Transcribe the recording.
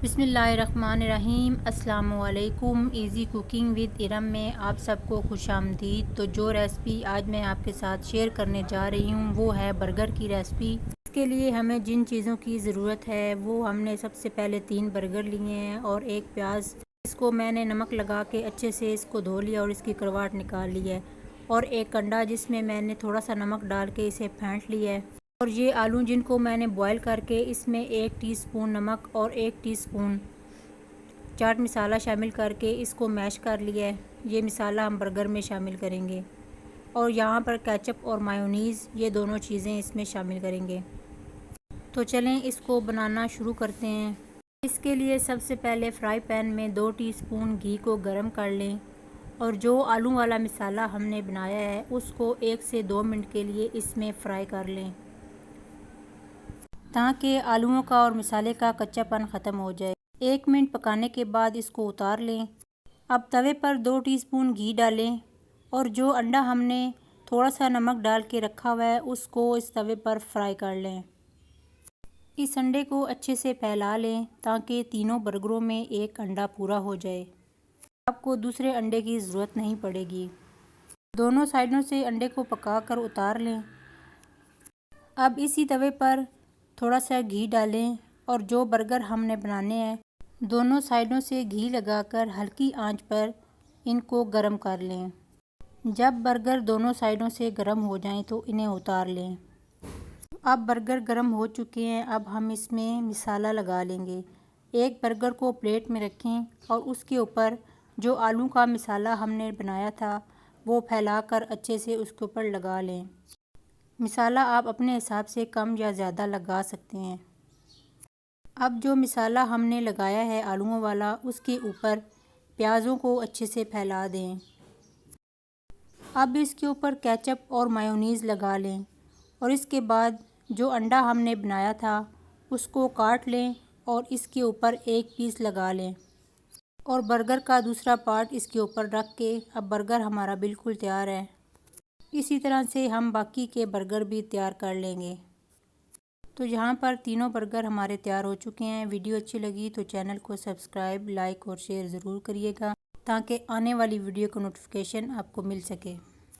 बिस्मिल्लाहिर्रहमानिर्रहीम। अस्सलामुअलैकुम। Easy cooking with Iram में आप सबको खुशामदीद। तो जो रेसिपी आज मैं आपके साथ शेयर करने जा रही हूँ वो है बर्गर की रेसिपी। इसके लिए हमें जिन चीज़ों की ज़रूरत है वो हमने सबसे पहले 3 बर्गर लिए हैं और एक प्याज। इसको मैंने नमक लगा के अच्छे से इसको धो लिया और इसकी करवाट निकाल ली है। और एक अंडा जिसमें मैंने थोड़ा सा नमक डाल के इसे फेंट लिया है। और ये आलू जिनको मैंने बॉईल करके इसमें 1 टीस्पून नमक और 1 टीस्पून चाट मसाला शामिल करके इसको मैश कर लिया है। ये मसाला हम बर्गर में शामिल करेंगे। और यहाँ पर केचप और मायोनीज़ ये दोनों चीज़ें इसमें शामिल करेंगे। तो चलें इसको बनाना शुरू करते हैं। इसके लिए सबसे पहले फ्राई पैन में 2 टीस्पून घी को गर्म कर लें और जो आलू वाला मसाला हमने बनाया है उसको 1 से 2 मिनट के लिए इसमें फ्राई कर लें ताकि आलूओं का और मसाले का कच्चापन ख़त्म हो जाए। 1 मिनट पकाने के बाद इसको उतार लें। अब तवे पर 2 टीस्पून घी डालें और जो अंडा हमने थोड़ा सा नमक डाल के रखा हुआ है उसको इस तवे पर फ्राई कर लें। इस अंडे को अच्छे से फैला लें ताकि तीनों बर्गरों में एक अंडा पूरा हो जाए। आपको दूसरे अंडे की ज़रूरत नहीं पड़ेगी। दोनों साइडों से अंडे को पका कर उतार लें। अब इसी तवे पर थोड़ा सा घी डालें और जो बर्गर हमने बनाने हैं दोनों साइडों से घी लगाकर हल्की आंच पर इनको गरम कर लें। जब बर्गर दोनों साइडों से गरम हो जाएं तो इन्हें उतार लें। अब बर्गर गरम हो चुके हैं। अब हम इसमें मसाला लगा लेंगे। एक बर्गर को प्लेट में रखें और उसके ऊपर जो आलू का मसाला हमने बनाया था वो फैलाकर अच्छे से उसके ऊपर लगा लें। मसाला आप अपने हिसाब से कम या ज़्यादा लगा सकते हैं। अब जो मसाला हमने लगाया है आलूओं वाला उसके ऊपर प्याज़ों को अच्छे से फैला दें। अब इसके ऊपर केचप और मायोनीज़ लगा लें और इसके बाद जो अंडा हमने बनाया था उसको काट लें और इसके ऊपर एक पीस लगा लें और बर्गर का दूसरा पार्ट इसके ऊपर रख के अब बर्गर हमारा बिल्कुल तैयार है। इसी तरह से हम बाकी के बर्गर भी तैयार कर लेंगे। तो यहाँ पर तीनों बर्गर हमारे तैयार हो चुके हैं। वीडियो अच्छी लगी तो चैनल को सब्सक्राइब, लाइक और शेयर ज़रूर करिएगा ताकि आने वाली वीडियो का नोटिफिकेशन आपको मिल सके।